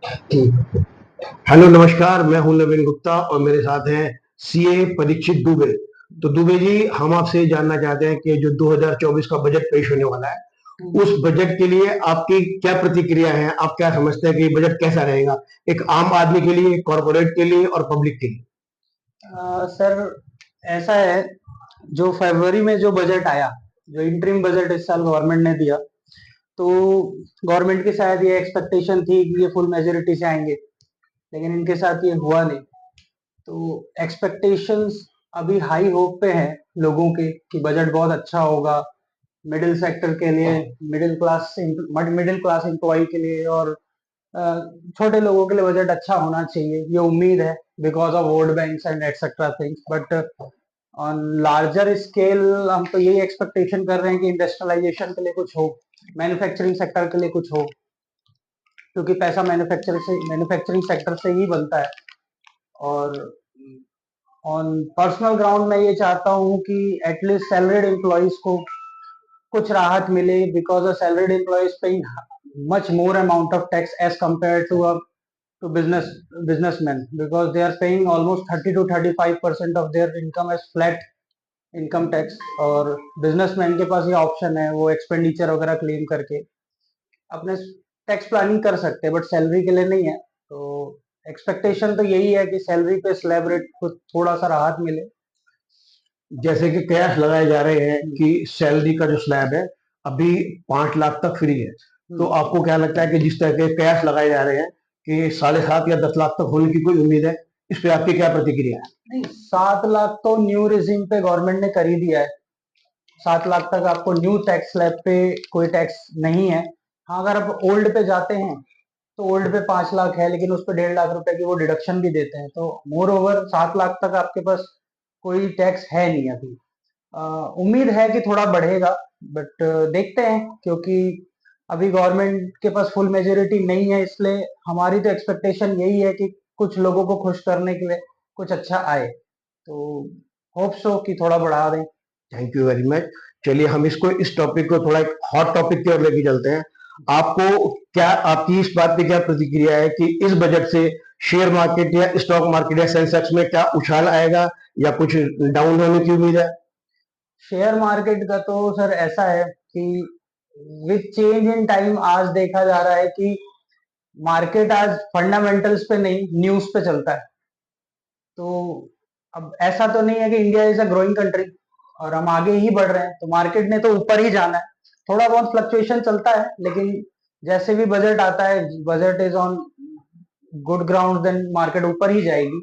Hello नमस्कार, मैं हूं नवीन गुप्ता और मेरे साथ हैं सीए परीक्षित दुबे। तो दुबे जी, हम आपसे जानना चाहते हैं कि जो 2024 का बजट पेश होने वाला है, उस बजट के लिए आपकी क्या प्रतिक्रिया है? आप क्या समझते हैं कि बजट कैसा रहेगा, एक आम आदमी के लिए, कॉरपोरेट के लिए और पब्लिक के लिए? सर, ऐसा है, जो फरवरी में जो बजट आया, जो इंटरिम बजट इस साल गवर्नमेंट ने दिया, तो गवर्नमेंट की शायद ये एक्सपेक्टेशन थी कि ये फुल मेजोरिटी से आएंगे, लेकिन इनके साथ ये हुआ नहीं। तो एक्सपेक्टेशंस अभी हाई होप पे हैं लोगों के कि बजट बहुत अच्छा होगा मिडिल सेक्टर के लिए, मिडिल क्लास एम्प्लॉय के लिए और अ, छोटे लोगों के लिए बजट अच्छा होना चाहिए, ये उम्मीद है, because of vote banks and etcetera things. But on larger scale हम तो यही एक्सपेक्टेशन कर रहे हैं कि इंडस्ट्रियलाइजेशन के लिए कुछ हो, मैन्युफैक्चरिंग सेक्टर के लिए कुछ हो, क्योंकि पैसा मैन्युफैक्चरिंग सेक्टर से ही बनता है। और ऑन पर्सनल ग्राउंड मैं ये चाहता हूँ कि एटलीस्ट सैलरीड एम्प्लॉयज को कुछ राहत मिले, because a salaried employee is paying much more amount of tax as compared to a to businessmen, because they are paying almost 30 to 35% of their income as flat income tax. और businessman के पास ये option है, वो expenditure वगैरह claim करके अपने tax planning कर सकते हैं, बट सैलरी के लिए नहीं है। तो एक्सपेक्टेशन तो यही है कि सैलरी पे स्लैब रेट को थोड़ा सा राहत मिले। जैसे कि कयास लगाए जा रहे हैं कि सैलरी का जो स्लैब है अभी 5 लाख तक फ्री है, तो आपको क्या लगता है कि जिस तरह के कयास लगाए जा रहे हैं कि 7.5 या 10 लाख तक होने की कोई उम्मीद है, इस पे आपकी क्या प्रतिक्रिया है? नहीं, 7 लाख तो न्यू रिजीम पे गवर्नमेंट ने कर ही दिया है। 7 लाख तक आपको न्यू टैक्स स्लैब पे कोई टैक्स नहीं है। हाँ, अगर आप ओल्ड पे जाते हैं तो ओल्ड पे 5 लाख है, लेकिन उस पर 1.5 लाख रुपए की वो डिडक्शन भी देते हैं, तो मोर ओवर 7 लाख तक आपके पास कोई टैक्स है नहीं अभी। उम्मीद है कि थोड़ा बढ़ेगा, बट देखते हैं, क्योंकि अभी गवर्नमेंट के पास फुल मेजोरिटी नहीं है, इसलिए हमारी तो एक्सपेक्टेशन यही है कि कुछ लोगों को खुश करने के लिए कुछ अच्छा आए, तो होप सो कि थोड़ा बढ़ा दें। Thank you very much. चलिए, हम इसको, इस टॉपिक को थोड़ा एक हॉट टॉपिक की ओर लेके चलते हैं। आपको क्या, आपकी इस बात पे क्या प्रतिक्रिया है कि इस बजट से शेयर मार्केट या स्टॉक मार्केट या सेंसेक्स में क्या उछाल आएगा या कुछ डाउन होने की उम्मीद है? शेयर मार्केट का तो सर ऐसा है कि विद चेंज इन टाइम आज देखा जा रहा है कि मार्केट आज फंडामेंटल्स पे नहीं, न्यूज पे चलता है। तो अब ऐसा तो नहीं है कि India is a growing country और हम आगे ही बढ़ रहे हैं, तो मार्केट ने तो ऊपर ही जाना है। थोड़ा बहुत फ्लक्चुएशन चलता है, लेकिन जैसे भी बजट आता है, budget is on good ground, then market ऊपर ही जाएगी।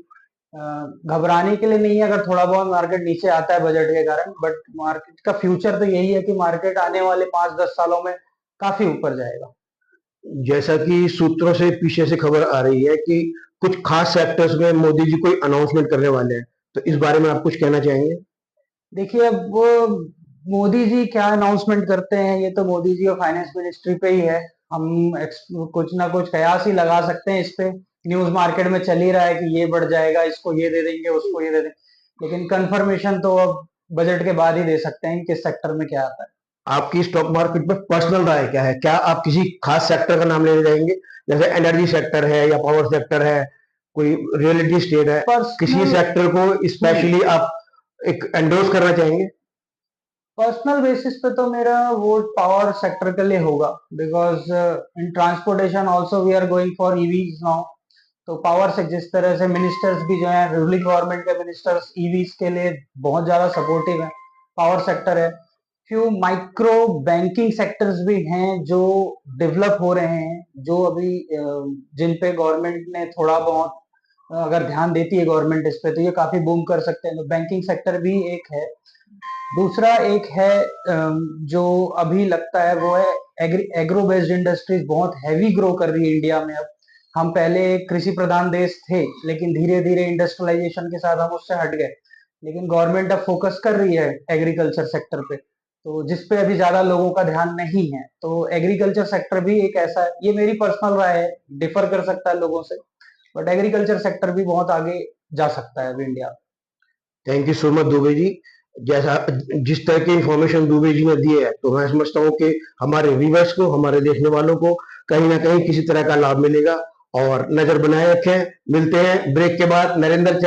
घबराने के लिए नहीं है अगर थोड़ा बहुत मार्केट नीचे आता है बजट के कारण, बट मार्केट का फ्यूचर तो यही है कि मार्केट आने वाले 5-10 सालों में काफी ऊपर जाएगा। जैसा कि सूत्रों से पीछे से खबर आ रही है कि कुछ खास सेक्टर्स में मोदी जी कोई अनाउंसमेंट करने वाले हैं, तो इस बारे में आप कुछ कहना चाहेंगे? देखिए, अब वो मोदी जी क्या अनाउंसमेंट करते हैं, ये तो मोदी जी और फाइनेंस मिनिस्ट्री पे ही है। हम कुछ ना कुछ कयास ही लगा सकते हैं इस पे। न्यूज मार्केट में चल ही रहा है कि ये बढ़ जाएगा, इसको ये दे देंगे, उसको ये दे देंगे, लेकिन कंफर्मेशन तो अब बजट के बाद ही दे सकते हैं कि किस सेक्टर में क्या आता है। आपकी स्टॉक मार्केट पर पर्सनल राय क्या है? क्या आप किसी खास सेक्टर का नाम लेने जाएंगे, जैसे एनर्जी सेक्टर है या पावर सेक्टर है, कोई रियल एस्टेट है, किसी पर्सनल सेक्टर को स्पेशली आप एक एंडोर्स करना चाहेंगे? पर्सनल बेसिस पे तो मेरा वोट पावर सेक्टर के लिए होगा, because in transportation also we are going for EVs now. तो पावर से जिस तरह से मिनिस्टर्स भी जो है, रूलिंग गवर्नमेंट के मिनिस्टर्स ईवीज के लिए बहुत ज्यादा सपोर्टिव है, पावर सेक्टर है। फ्यू माइक्रो बैंकिंग सेक्टर्स भी हैं जो डेवलप हो रहे हैं, जो अभी जिन पे गवर्नमेंट ने थोड़ा बहुत अगर ध्यान देती है गवर्नमेंट इस पे, तो ये काफी बूम कर सकते हैं, तो बैंकिंग सेक्टर भी एक है। दूसरा एक है जो अभी लगता है वो है एग्रो बेस्ड इंडस्ट्रीज बहुत हैवी ग्रो कर रही है इंडिया में अब। हम पहले एक कृषि प्रधान देश थे, लेकिन धीरे धीरे इंडस्ट्रियलाइजेशन के साथ हम उससे हट गए, लेकिन गवर्नमेंट अब फोकस कर रही है एग्रीकल्चर सेक्टर पे, तो जिस पे अभी ज्यादा लोगों का ध्यान नहीं है। तो एग्रीकल्चर सेक्टर भी एक ऐसा है, ये मेरी पर्सनल राय है, डिफर कर सकता है लोगों से, बट एग्रीकल्चर सेक्टर भी बहुत आगे जा सकता है अभी India. Thank you so much Dubey ji. जैसा, जिस तरह की इंफॉर्मेशन दुबे जी ने दी है, तो मैं समझता हूँ कि हमारे व्यूवर्स को, हमारे देखने वालों को कहीं ना कहीं किसी तरह का लाभ मिलेगा और नजर बनाए रखें। मिलते हैं ब्रेक के बाद। नरेंद्र